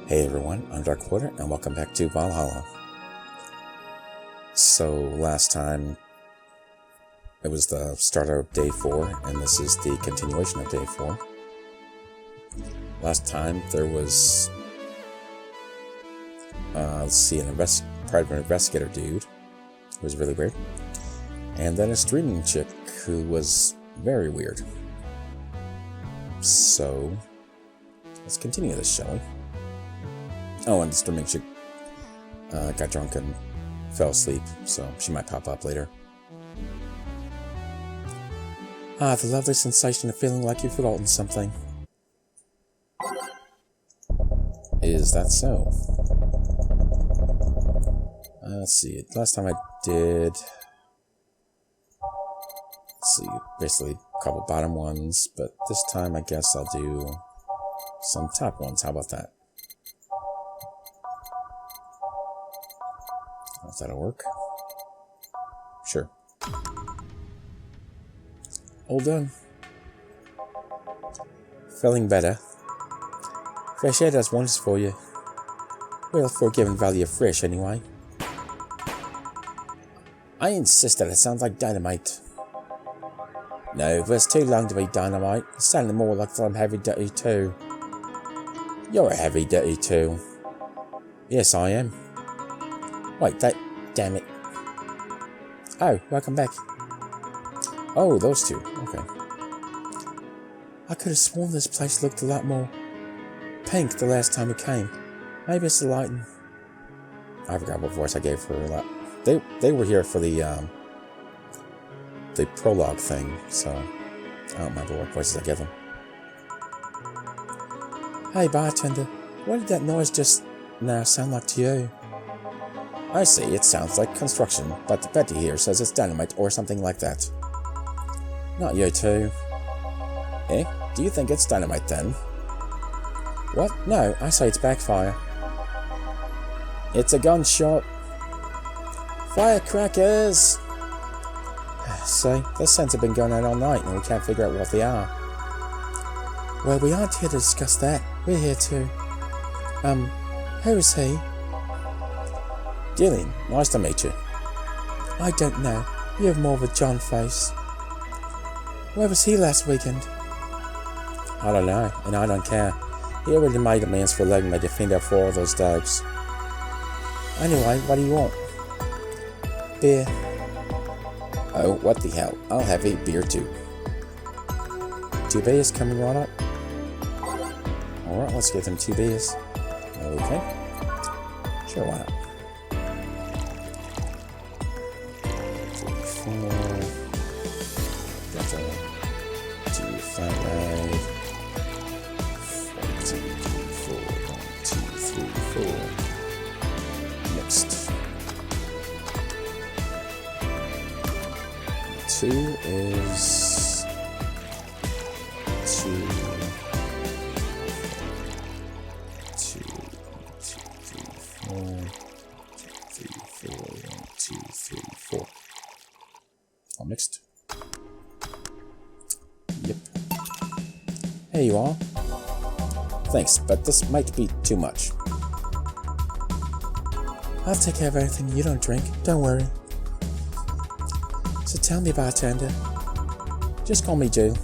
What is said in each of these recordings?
Hey everyone, I'm Dark Quarter, and welcome back to Valhalla. So last time it was the start of day 4, and this is the continuation of day 4. Last time there was, a private investigator dude who was really weird, and then a streaming chick who was very weird. So let's continue this, shall we? Oh, and the streaming chick got drunk and fell asleep, so she might pop up later. The lovely sensation of feeling like you've forgotten something. Is that so? Let's see. Last time I did... Let's see. Basically, a couple bottom ones, but this time I guess I'll do some top ones. How about that? If that'll work. Sure. All done. Feeling better? Fresh air does wonders for you. Well, for a given value of fresh, anyway. I insist that it sounds like dynamite. No, it's too long to be dynamite. It's sounding more like I'm heavy dirty too. You're a heavy dirty too. Yes, I am. Wait, damn it. Oh, welcome back. Oh, those two. Okay. I could have sworn this place looked a lot more pink the last time we came. Maybe it's the lighting. I forgot what voice I gave for that. They were here for the prologue thing, so I don't remember what voices I gave them. Hey, bartender. What did that noise just now sound like to you? I see, it sounds like construction, but Betty here says it's dynamite or something like that. Not you two. Eh? Do you think it's dynamite then? What? No, I say it's backfire. It's a gunshot. Firecrackers! See, those scents have been going on all night and we can't figure out what they are. Well, we aren't here to discuss that. We're here to... who is he? Jillian, nice to meet you. I don't know. You have more of a John face. Where was he last weekend? I don't know, and I don't care. He already made amends for letting me defend her for all those dogs. Anyway, what do you want? Beer. Oh, what the hell. I'll have a beer too. 2 beers coming right up. Alright, let's get them 2 beers. Okay. Sure, why not? 4. Got a 2 flat ride. 1, 2, 3, 4. 1, 2, 3, 4. Mixed. 2 is 2. 2, 3, 4. 3, 4. 1, 2, 3, 4. All mixed. Yep. Here you are. Thanks, but this might be too much. I'll take care of anything you don't drink. Don't worry. So tell me, bartender. Just call me Jill.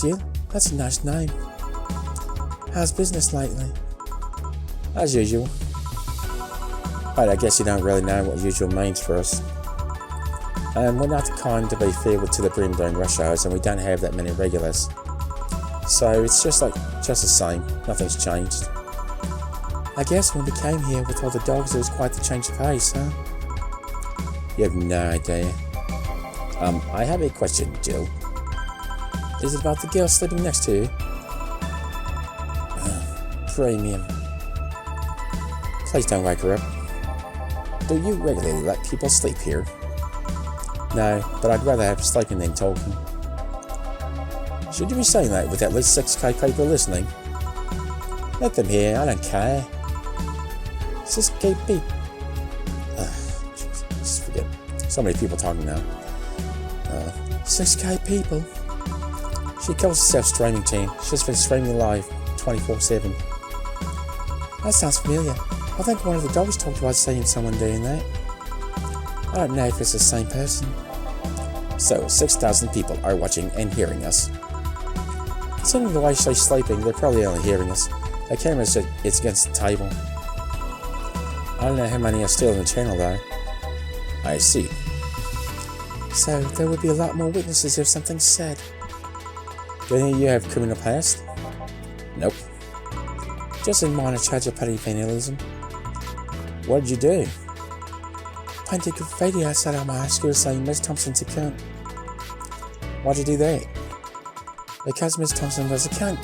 Jill? That's a nice name. How's business lately? As usual. But I guess you don't really know what usual means for us. We're not the kind to be filled to the brim during rush hours, and we don't have that many regulars. So it's just the same. Nothing's changed. I guess when we came here with all the dogs, it was quite the change of pace, huh? You have no idea. I have a question, Jill. Is it about the girl sleeping next to you? Premium. Please don't wake her up. Do you regularly let people sleep here? No, but I'd rather have sleeping than talking. Should you be saying that with at least 6k people listening? Let them hear, I don't care. 6k people. Just forget. So many people talking now. 6k people. She calls herself streaming team. She's been streaming live 24/7. That sounds familiar. I think one of the dogs talked about seeing someone doing that. I don't know if it's the same person. So, 6,000 people are watching and hearing us. Considering the way she's sleeping, they're probably only hearing us. The camera's it's against the table. I don't know how many are still in the channel though. I see. So, there would be a lot more witnesses if something's said. Do any of you have criminal past? Nope. Just a minor charge of petty vandalism. What did you do? Painted graffiti outside of my high school saying Miss Thompson's a cunt. Why'd you do that? Because Miss Thompson was a cunt.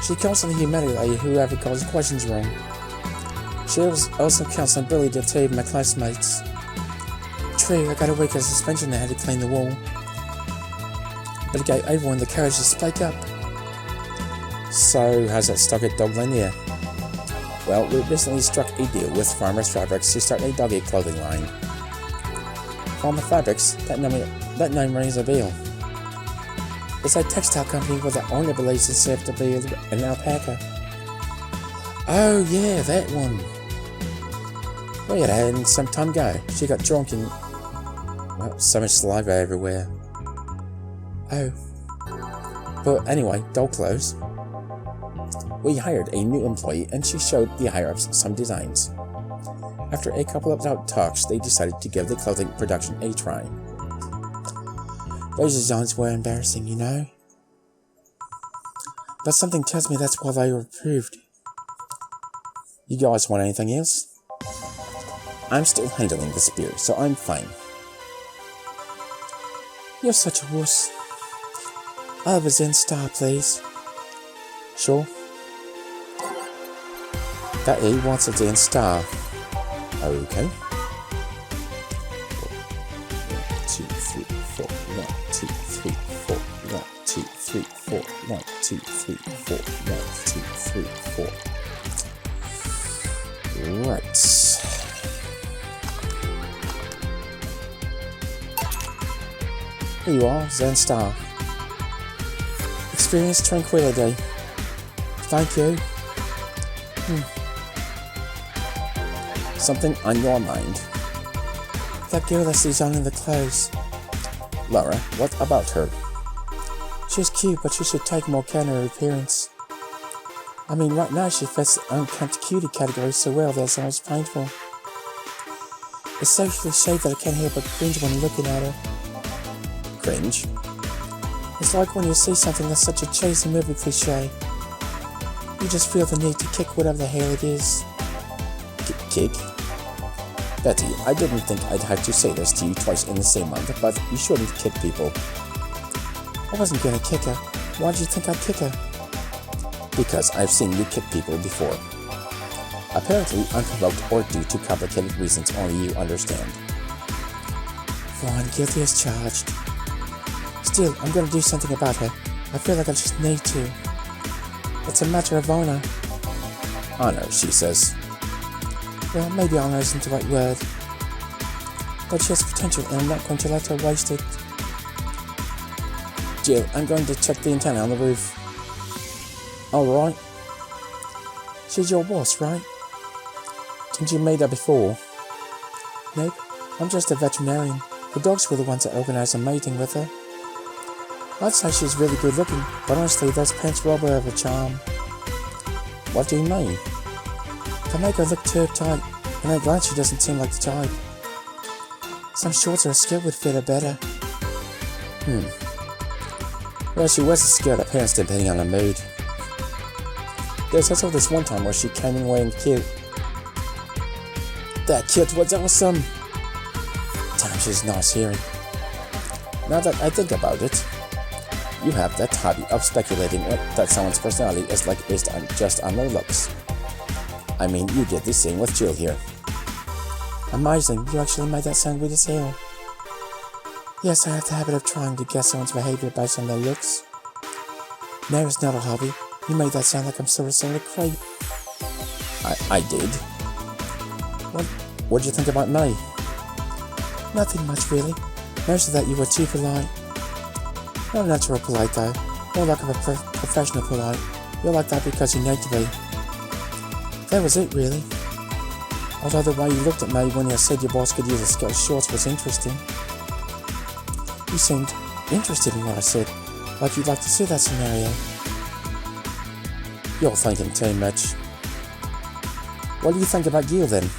She constantly humiliated whoever calls questions wrong. She was also constantly bullied to two of my classmates. True, I got a week of suspension and I had to clean the wall. But it gave everyone the courage to speak up. So, how's that stuck at Dog Linear? Well, we recently struck a deal with Farmers Fabrics to start a doggy clothing line. Farmer Fabrics, that name rings a bell. It's a textile company where the owner believes himself to be an alpaca. Oh yeah, that one. We had had some time ago. She got drunk and... well, so much saliva everywhere. Oh. But anyway, dog clothes. We hired a new employee and she showed the higher-ups some designs. After a couple of talks, they decided to give the clothing production a try. Those designs were embarrassing, you know. But something tells me that's why they were approved. You guys want anything else? I'm still handling the spear, so I'm fine. You're such a wuss. I'll have a Zen star, please. Sure. That he wants a Zen star. Okay. 1, 2, 3, 4. 1, 2, 3, 4. 1, 2, 3, 4. 1, 2, 3, 4. 1, 2, 3, 4. Right. Here you are, Zen Star. Experience tranquility. Thank you. Something on your mind? That girl that's designing the clothes. Laura, what about her? She's cute, but she should take more care of her appearance. I mean, right now she fits the unkempt cutie category so well that it's almost painful. It's so cliche that I can't help but cringe when looking at her. Cringe? It's like when you see something that's such a cheesy movie cliche. You just feel the need to kick whatever the hell it is. Kick? Betty, I didn't think I'd have to say this to you twice in the same month, but you shouldn't kick people. I wasn't gonna kick her. Why did you think I'd kick her? Because I've seen you kick people before. Apparently unprovoked or due to complicated reasons only you understand. Fine, guilty as charged. Still, I'm gonna do something about her. I feel like I just need to. It's a matter of honor. Honor, she says. Well, maybe honor isn't the right word. But she has potential and I'm not going to let her waste it. Jill, I'm going to check the antenna on the roof. Alright. She's your boss, right? Didn't you meet her before? Nope, I'm just a veterinarian. The dogs were the ones that organised a meeting with her. I'd say she's really good looking, but honestly those pants rob her of her charm. What do you mean? They make her look too tight, and at a glance she doesn't seem like the type. Some shorts or a skirt would fit her better. Well, she wears a skirt or pants depending on her mood. There's also this one time where she came in wearing cute. That kid was awesome! Damn, she's nice hearing. Now that I think about it, you have that hobby of speculating that someone's personality is like based on just on their looks. I mean, you did the same with Jill here. Amazing, you actually made that sound weird as hell. Yes, I have the habit of trying to guess someone's behavior based on their looks. No, it's not a hobby. You made that sound like I'm sort of a creep. I did. What'd you think about me? Nothing much, really. Most of that you were too polite. Not natural polite, though. More like a professional polite. You're like that because you need to be. That was it, really. Although the way you looked at me when you said your boss could use a skirt shorts was interesting. You seemed interested in what I said, like you'd like to see that scenario. You're thinking too much. What do you think about Gil, then?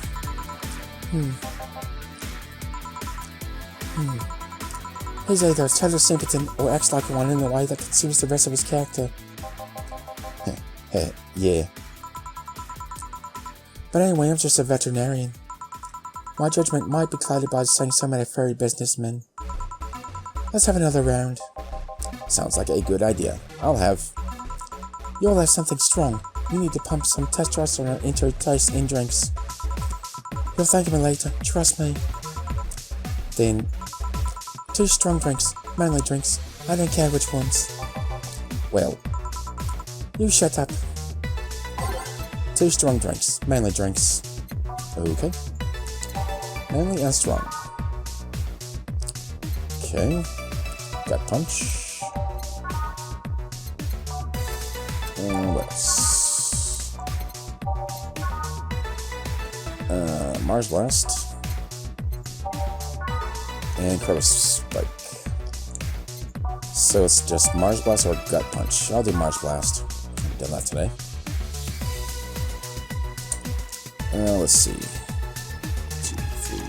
He's either a total simpleton or acts like one in a way that consumes the rest of his character. Yeah. But anyway, I'm just a veterinarian. My judgment might be clouded by saying so many furry businessmen. Let's have another round. Sounds like a good idea. You'll have something strong. You need to pump some testosterone into your taste in drinks. You'll thank me later, trust me. Then, 2 strong drinks, manly drinks. I don't care which ones. Well, you shut up. 2 strong drinks, manly drinks. Okay. Manly and strong. Okay. Gut punch. And what else? Mars Blast. And Curtis Spike. So it's just Mars Blast or Gut Punch. I'll do Mars Blast. I've done that today. Let's see. 2, 3, 4,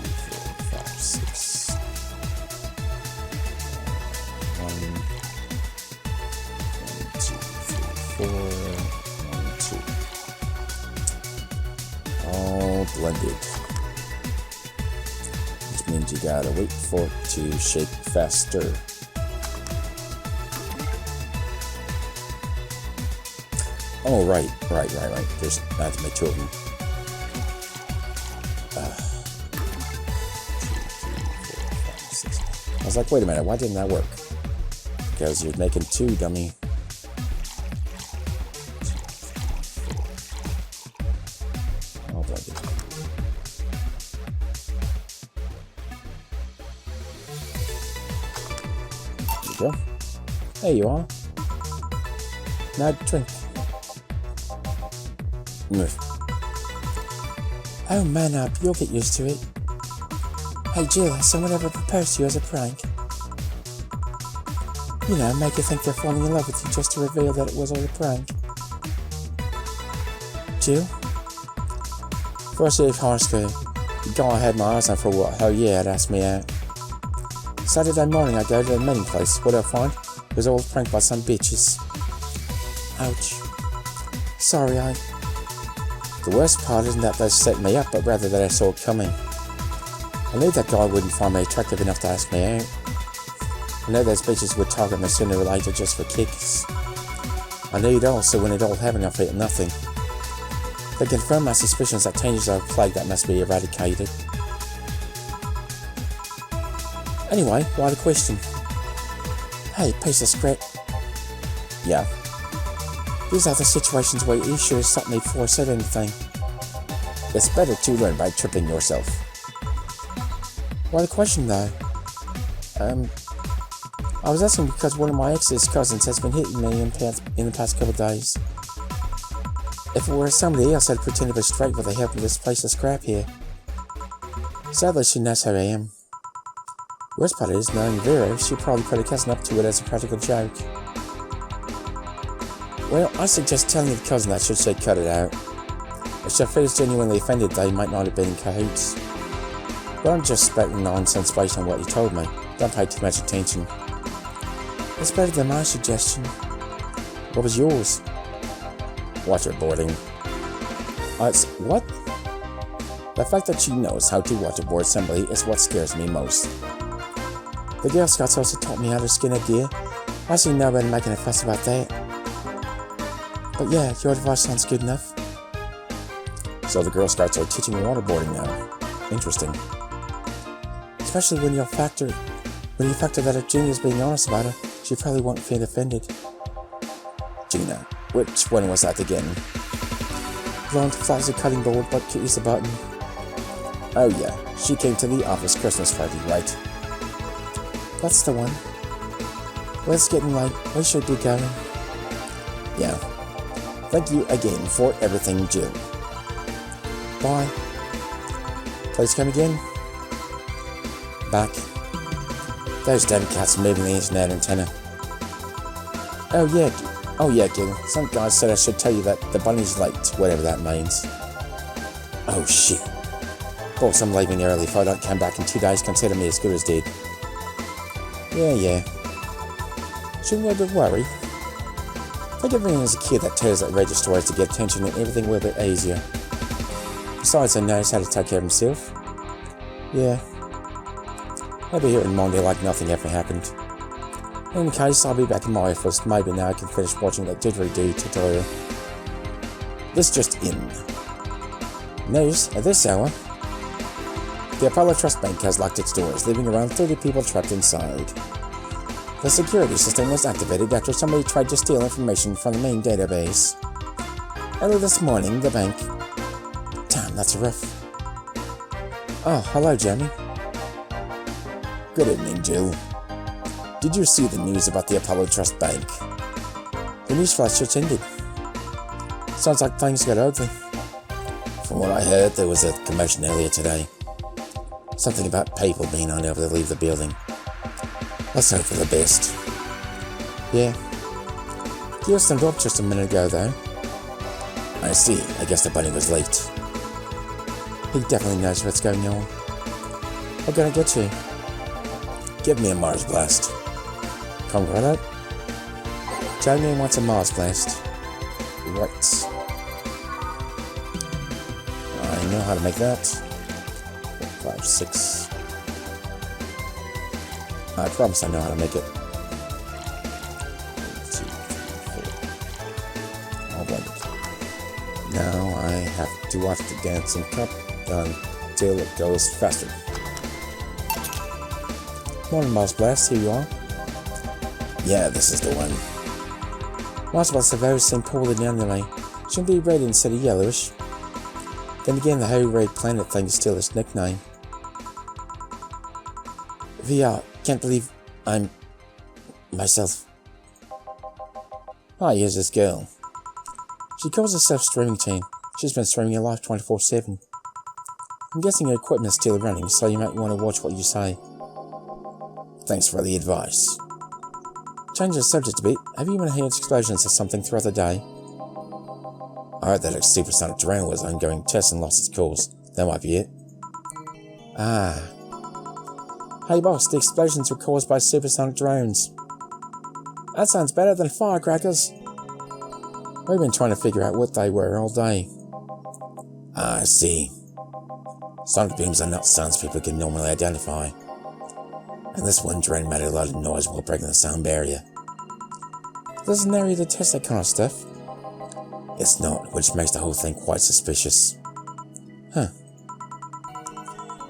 5, 6. 1, 2, 3, 4, 1, 2. All blended. Which means you gotta wait for it to shake faster. Oh, right. There's not to make 2 of them. 2, 3, 4, 5, 6. I was like, wait a minute, why didn't that work? Because you're making 2, dummy. 2, 3, 4. All blended. There you go. There you are. Now drink. Move. Oh, man up, you'll get used to it. Hey Jill, has someone ever proposed to you as a prank? You know, make you think they're falling in love with you just to reveal that it was all a prank. Jill? First day of high school, the guy I had my eyes on for a whole year had asked me out. Saturday morning I go to the meeting place. What I find? It was all pranked by some bitches. Ouch. Sorry, The worst part isn't that they set me up, but rather that I saw it coming. I knew that guy wouldn't find me attractive enough to ask me out. I knew those bitches would target me sooner or later just for kicks. I knew it all, so when it all happened I felt nothing. They confirmed my suspicions that teenagers are a plague that must be eradicated. Anyway, why the question? Hey, piece of scrap. Yeah. These are the situations where you should have stopped me before I said anything. It's better to learn by tripping yourself. Why the question though? I was asking because one of my ex's cousins has been hitting me in the past couple of days. If it were somebody else, I'd pretend to be straight with the help of this place of scrap here. Sadly, she knows how I am. Worst part is, knowing Vera, she'd probably put her cousin up to it as a practical joke. Well, I suggest telling the cousin that should say cut it out. If she feels genuinely offended, they might not have been in cahoots. But I'm just spouting nonsense based on what you told me. Don't pay too much attention. It's better than my suggestion. What was yours? Waterboarding. What? The fact that she knows how to waterboard somebody is what scares me most. The Girl Scouts also taught me how to skin a deer. I see nobody making a fuss about that. But yeah, your advice sounds good enough. So the Girl Scouts are teaching waterboarding now. Interesting. Especially when you factor that if Gina's being honest about it, she probably won't feel offended. Gina, which one was that again? Blonde, flies a cutting board but can't use the button. Oh yeah, she came to the office Christmas party, right? That's the one. Well, it's getting late. We should be going. Yeah. Thank you again for everything, Jill. Bye. Please come again. Back. Those damn cats moving the internet antenna. Oh yeah, Gil. Some guy said I should tell you that the bunny's late, whatever that means. Oh shit. Boss, I'm leaving early. If I don't come back in 2 days, consider me as good as dead. Yeah. Shouldn't we be worried? Think of me as a kid that tells at radio stories to get attention and everything will be easier. Besides, I knows how to take care of himself. Yeah. I'll be here on Monday like nothing ever happened. In any case, I'll be back in my office. Maybe now I can finish watching that didgeridoo tutorial. This just in. News at this hour. The Apollo Trust Bank has locked its doors, leaving around 30 people trapped inside. The security system was activated after somebody tried to steal information from the main database. Early this morning, the bank... Damn, that's rough. Oh, hello, Jamie. Good evening, Jill. Did you see the news about the Apollo Trust Bank? The news flash just ended. Sounds like things got ugly. From what I heard, there was a commotion earlier today. Something about people being unable to leave the building. Let's hope for the best. Yeah. Gil stepped up just a minute ago, though. I see. I guess the bunny was late. He definitely knows what's going on. What can I get you? Give me a Mars Blast. Come right up. Jamie wants a Mars Blast. Right. I know how to make that. 4, 5, 6. I promise I know how to make it. 1, 2, 3, 4. All blended. Now I have to watch the dancing cup until it goes faster. Morning, Mars Blast. Here you are. Yeah, this is the one. Mars Blasts have always seemed poorly down the way. Shouldn't be red instead of yellowish. Then again, the whole red planet thing is still its nickname. VR, can't believe I'm... myself. Ah, here's this girl. She calls herself Streaming Team. She's been streaming her life 24/7. I'm guessing her equipment's still running, so you might want to watch what you say. Thanks for the advice. Change the subject a bit. Have you been hearing explosions or something throughout the day? I heard that a supersonic drone was undergoing tests and lost its course. That might be it. Ah. Hey boss, the explosions were caused by supersonic drones. That sounds better than firecrackers. We've been trying to figure out what they were all day. Ah, I see. Sonic beams are not sounds people can normally identify. And this one drone made a lot of noise while breaking the sound barrier. There's an area to test that kind of stuff. It's not, which makes the whole thing quite suspicious. Huh.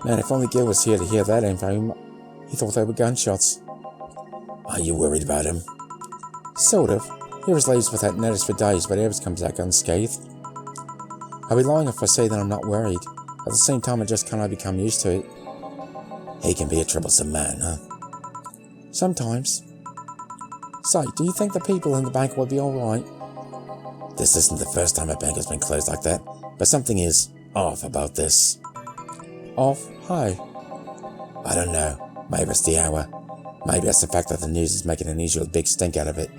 Man, if only Gil was here to hear that info, he thought they were gunshots. Are you worried about him? Sort of. He was leaves without notice for days, but always comes back unscathed. I'll be lying if I say that I'm not worried. At the same time, I just cannot become used to it. He can be a troublesome man, huh? Sometimes. Say, do you think the people in the bank will be alright? This isn't the first time a bank has been closed like that, but something is off about this. Off? How? I don't know. Maybe it's the hour. Maybe it's the fact that the news is making an unusual big stink out of it.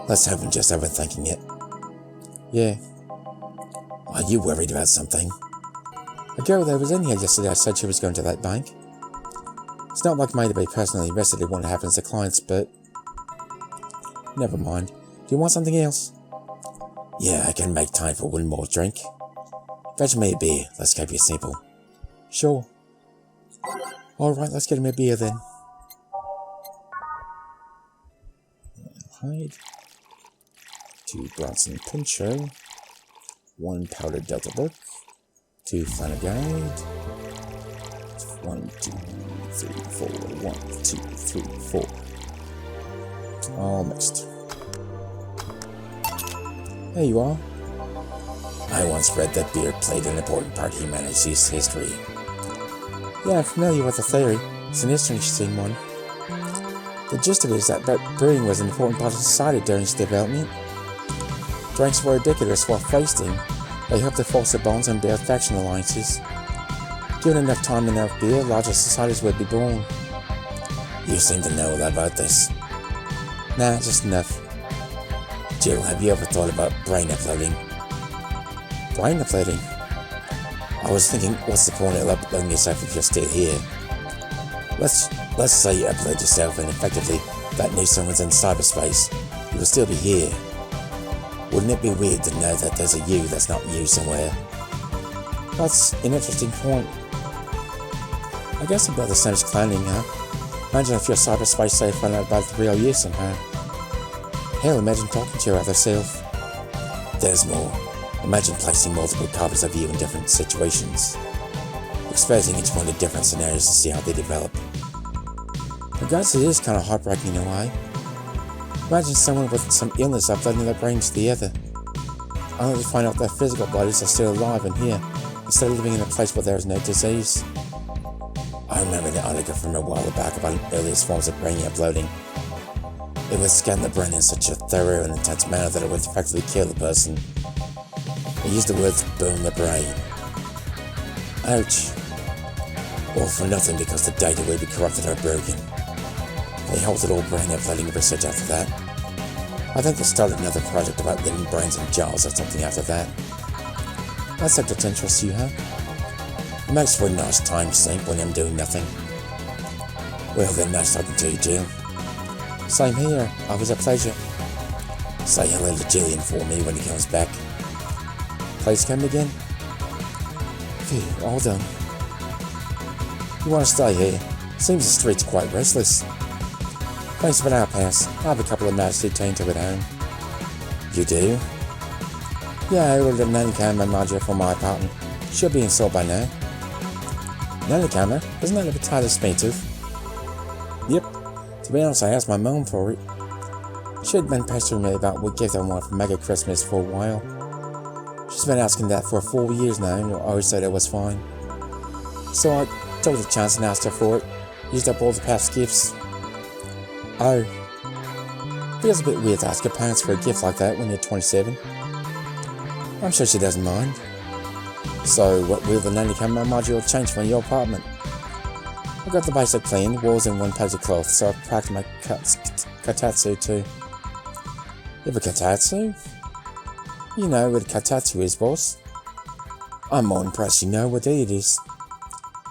Let's hope I'm just overthinking it. Yeah. Are you worried about something? A girl that was in here yesterday said she was going to that bank. It's not like me to be personally invested in what happens to clients, but... Never mind. Do you want something else? Yeah, I can make time for one more drink. Fetch me a beer. Let's keep it simple. Sure. Alright, let's get him a beer then. Hide. 2 Bronson Pincho. 1 powdered Delta Book. 2 Flanagade. 1, 2, 3, 4. 1, 2, 3, 4. All mixed. There you are. I once read that beer played an important part in humanity's history. Yeah, I'm familiar with the theory. It's an interesting one. The gist of it is that brewing was an important part of society during its development. Drinks were ubiquitous while feasting, They hope to foster bonds and build faction alliances. Given enough time and enough beer, larger societies would be born. You seem to know a lot about this. Nah, just enough. Jill, have you ever thought about brain uploading? Brain uploading? I was thinking, what's the point of uploading yourself if you're still here? Let's say you upload yourself and effectively that new someone's in cyberspace. You will still be here. Wouldn't it be weird to know that there's a you that's not you somewhere? That's an interesting point. I guess about the same as cloning, huh? Imagine if your cyberspace self found out about the real you somehow. Hell, imagine talking to your other self. There's more. Imagine placing multiple copies of you in different situations, exposing each one to different scenarios to see how they develop. I guess it is kind of heartbreaking in a way. Imagine someone with some illness uploading their brain to the other, only to find out their physical bodies are still alive and here, instead of living in a place where there is no disease. I remember the article from a while back about earliest forms of brain uploading. It would scan the brain in such a thorough and intense manner that it would effectively kill the person. They used the words burn the brain. Ouch. All for nothing because the data would be corrupted or broken. They halted all brain uploading research after that. I think they started another project about living brains in jars or something after that. That subject interests you, huh? It makes for a nice time sink when I'm doing nothing. Well then, nice talking to you, Jill. Same here, always a pleasure. Say hello to Jillian for me when he comes back. Please come again? Phew, all done. You want to stay here? Seems the street's quite restless. Thanks for that, pass. I have a couple of nights detained to at home. You do? Yeah, I ordered a nanny camera module for my apartment. Should be installed by now. Nanny camera? Isn't that a bit too expensive? Yep. To be honest, I asked my mum for it. She'd been pestering me about what gift I want for Mega Christmas for a while. She's been asking that for 4 years now, and I always said it was fine. So I took the chance and asked her for it. Used up all the past gifts. Oh. Feels a bit weird to ask your parents for a gift like that when you're 27. I'm sure she doesn't mind. So, what will the nanny camera module change for your apartment? I got the basic plan, walls and one page of cloth, so I've packed my katatsu too. You have a katatsu? You know what a katatsu is, boss. I'm more impressed you know what it is.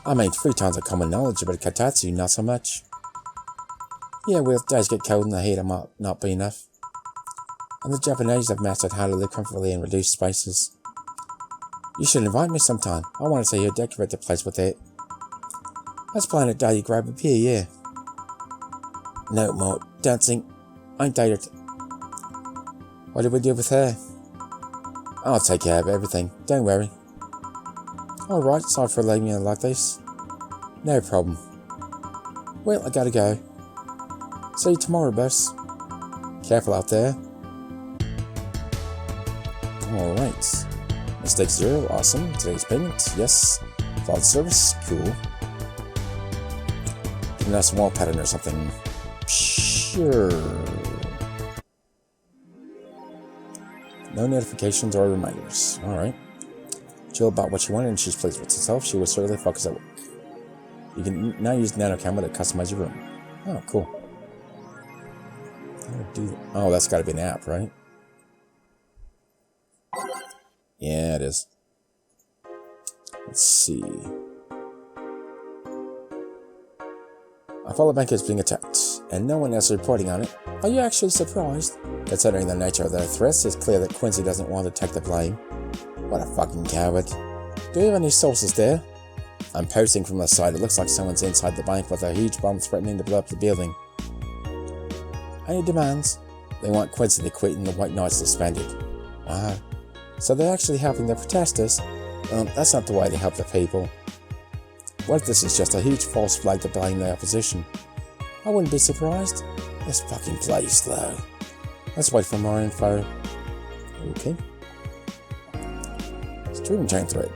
I mean, 3 times the common knowledge, but a katatsu, not so much. Yeah, well, days get cold and the heater might not be enough. And the Japanese have mastered how to live comfortably in reduced spaces. You should invite me sometime. I want to see you decorate the place with it. Let's plan a day you grab a beer, yeah. No more dancing. I ain't dated. What did we do with her? I'll take care of everything. Don't worry. Alright, sorry for leaving me like this. No problem. Well, I gotta go. See you tomorrow, boss. Careful out there. Alright. Mistake 0, awesome. Today's payment, yes. Cloud service, cool. Giving us a wall pattern or something. Sure. No notifications or reminders. Alright. Jill about what she wanted and she's pleased with herself. She was certainly focused at work. You can now use Nano Camera to customize your room. Oh, cool. Oh, that's gotta be an app, right? Yeah, it is. Let's see. A fellow bank is being attacked, and no one else is reporting on it. Are you actually surprised? Considering the nature of the threats, it's clear that Quincy doesn't want to take the blame. What a fucking coward. Do you have any sources there? I'm posting from the side. It looks like someone's inside the bank with a huge bomb threatening to blow up the building. Any demands? They want Quincy to quit and the White Knights disbanded. Wow. So they're actually helping the protesters? That's not the way to help the people. What if this is just a huge false flag to blame the opposition? I wouldn't be surprised. This fucking plays slow. Let's wait for more info. Okay. Stream chain thread.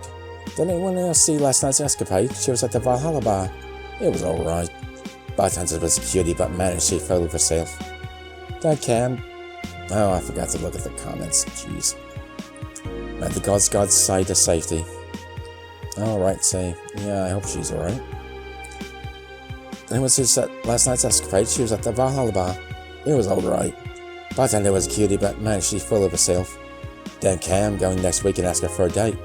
Did anyone else see last night's escapade? She was at the Valhalla bar. It was alright. Bartender was security but managed to follow herself. Don't care. Oh, I forgot to look at the comments. Jeez. May the gods guide Sai to safety. Alright, Sai. Yeah, I hope she's alright. Anyone see last night's escapade? She was at the Valhalla bar. It was alright. Bartender was a cutie, but man, she's full of herself. Don't care, I'm going next week and ask her for a date.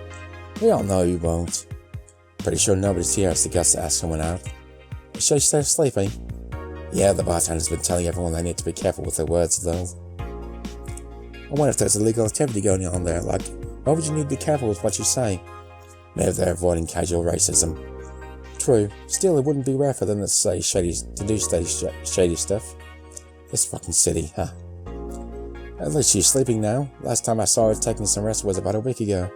We all know you won't. Pretty sure nobody's here has the guts to ask someone out. Is she still sleeping? Yeah, the bartender's been telling everyone they need to be careful with their words, though. I wonder if there's illegal activity going on there, like, why would you need to be careful with what you say? Maybe they're avoiding casual racism. True, still it wouldn't be rare for them to do shady stuff. This fucking city, huh? At least she's sleeping now. Last time I saw her taking some rest was about a week ago.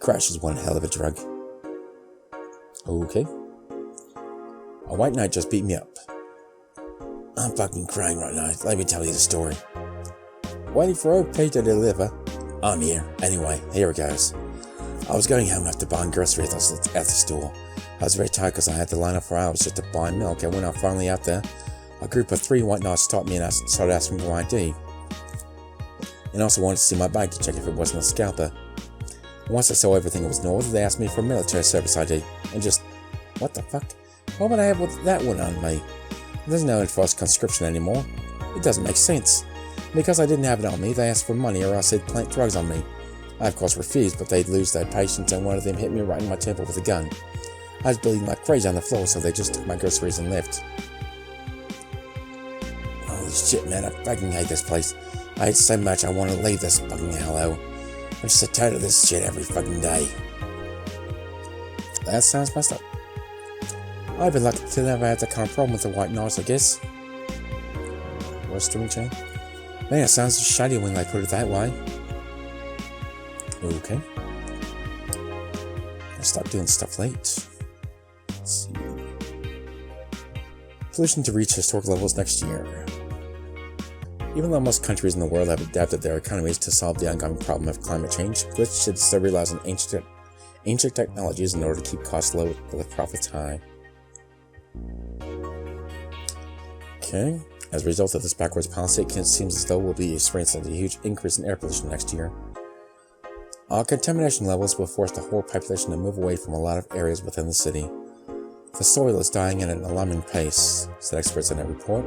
Crash is one hell of a drug. Okay. A white knight just beat me up. I'm fucking crying right now. Let me tell you the story. Waiting for OK to deliver. I'm here. Anyway, here it goes. I was going home after buying groceries at the store. I was very tired because I had to line up for hours just to buy milk, and when I was finally out there, a group of 3 white knights stopped me and started asking for my ID. And also wanted to see my bag to check if it wasn't a scalper. Once I saw everything was in order, they asked me for a military service ID, and just, what the fuck? Why would I have that one on me? There's no enforced conscription anymore. It doesn't make sense. Because I didn't have it on me, they asked for money or else they'd plant drugs on me. I of course refused, but they'd lose their patience and one of them hit me right in my temple with a gun. I was bleeding like crazy on the floor, so they just took my groceries and left. Holy shit, man, I fucking hate this place. I hate so much I want to leave this fucking hellhole. I'm so tired of this shit every fucking day. That sounds messed up. I've been lucky to never have that kind of problem with the white knights, I guess. What's string chain? Man, it sounds shady when they put it that way. Okay. I'll stop doing stuff late. Let's see. Pollution to reach historic levels next year. Even though most countries in the world have adapted their economies to solve the ongoing problem of climate change, glitch cities still relies on ancient technologies in order to keep costs low with profits high. Okay. As a result of this backwards policy, it seems as though we'll be experiencing a huge increase in air pollution next year. Our contamination levels will force the whole population to move away from a lot of areas within the city. The soil is dying at an alarming pace, said experts in a report.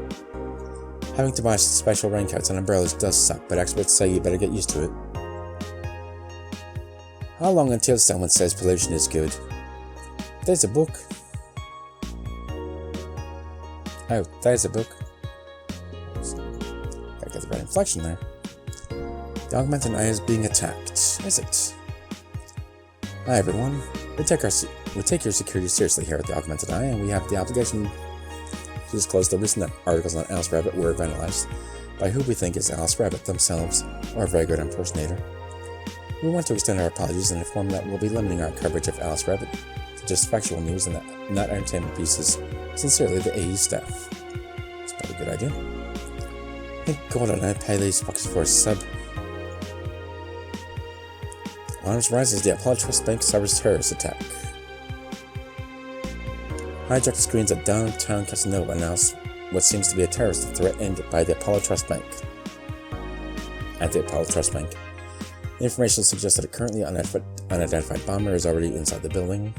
Having to buy special raincoats and umbrellas does suck, but experts say you better get used to it. How long until someone says pollution is good? There's a book. Oh, there's a book. Gotta get the right inflection there. The augmented eye is being attacked. Is it? Hi everyone. We take your security seriously here at the Augmented Eye, and we have the obligation to disclose the recent articles on Alice Rabbit were vandalized by who we think is Alice Rabbit themselves, or a very good impersonator. We want to extend our apologies and inform that we'll be limiting our coverage of Alice Rabbit to just factual news and not entertainment pieces. Sincerely, the AE staff. It's probably a good idea. Thank God I don't pay these fuckers for a sub. Alarms rise as the Apollo Trust Bank suffers terrorist attack. Hijacked screens at downtown Casanova announce what seems to be a terrorist threat aimed by the Apollo Trust Bank. At the Apollo Trust Bank. The information suggests that a currently unidentified bomber is already inside the building.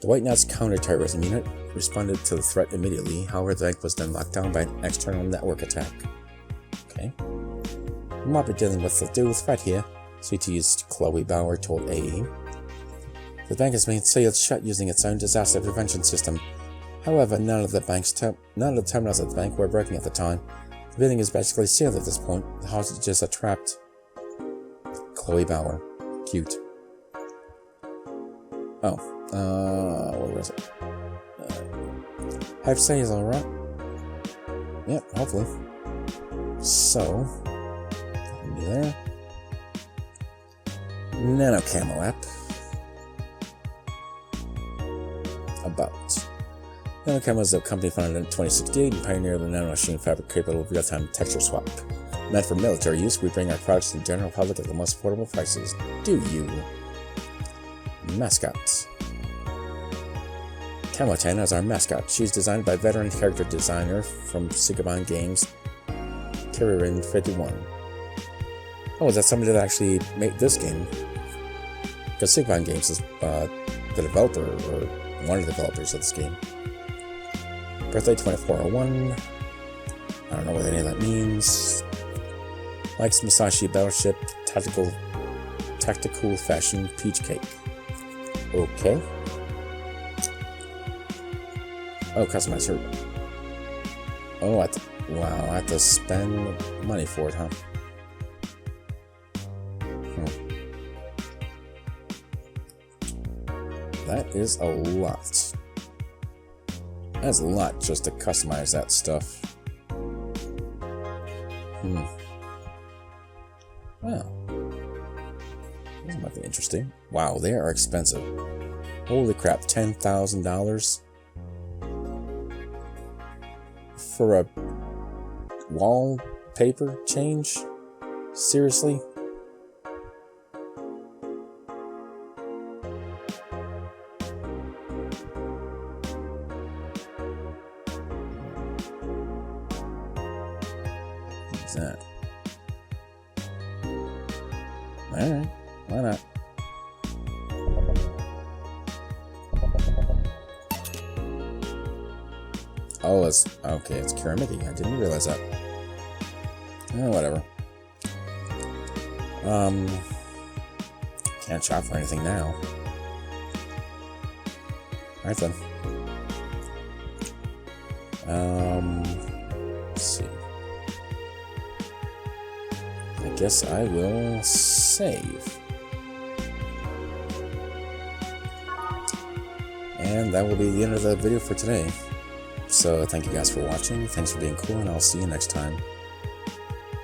The White Knight's counter-terrorism unit responded to the threat immediately, however the bank was then locked down by an external network attack. Okay. We might be dealing with a dual threat here, CTU's Chloe Bauer told AE. The bank has been sealed shut using its own disaster prevention system. However, none of the terminals at the bank were working at the time. The building is basically sealed at this point. The hostages are trapped. Chloe Bauer. Cute. Oh. What was it? Have say is alright. Yep, hopefully. So, nothing new there. Nano Camo app. About. Nano Camo is a company founded in 2068 and pioneered the nanomachine fabric capable of real-time texture swap. Meant for military use, we bring our products to the general public at the most affordable prices. Do you? Mascots. Camotana is our mascot. She's designed by veteran character designer from Sigabon Games, Kiririn51. Oh, is that somebody that actually made this game? Because Sigma Games is the developer, or one of the developers of this game. Birthday 2401. I don't know what any of that means. Likes Musashi Battleship Tactical Fashion Peach Cake. Okay. Oh, customize her. Oh, wow, I have to spend money for it, huh? That is a lot. That's a lot just to customize that stuff. Wow. This might be interesting. Wow, they are expensive. Holy crap, $10,000 for a wallpaper change? Seriously? What's that? Alright, why not? Oh, it's okay, it's ceramic. I didn't realize that. Oh, whatever. Can't shop for anything now. Alright then. Let's see. I guess I will save. And that will be the end of the video for today. So thank you guys for watching. Thanks for being cool, and I'll see you next time.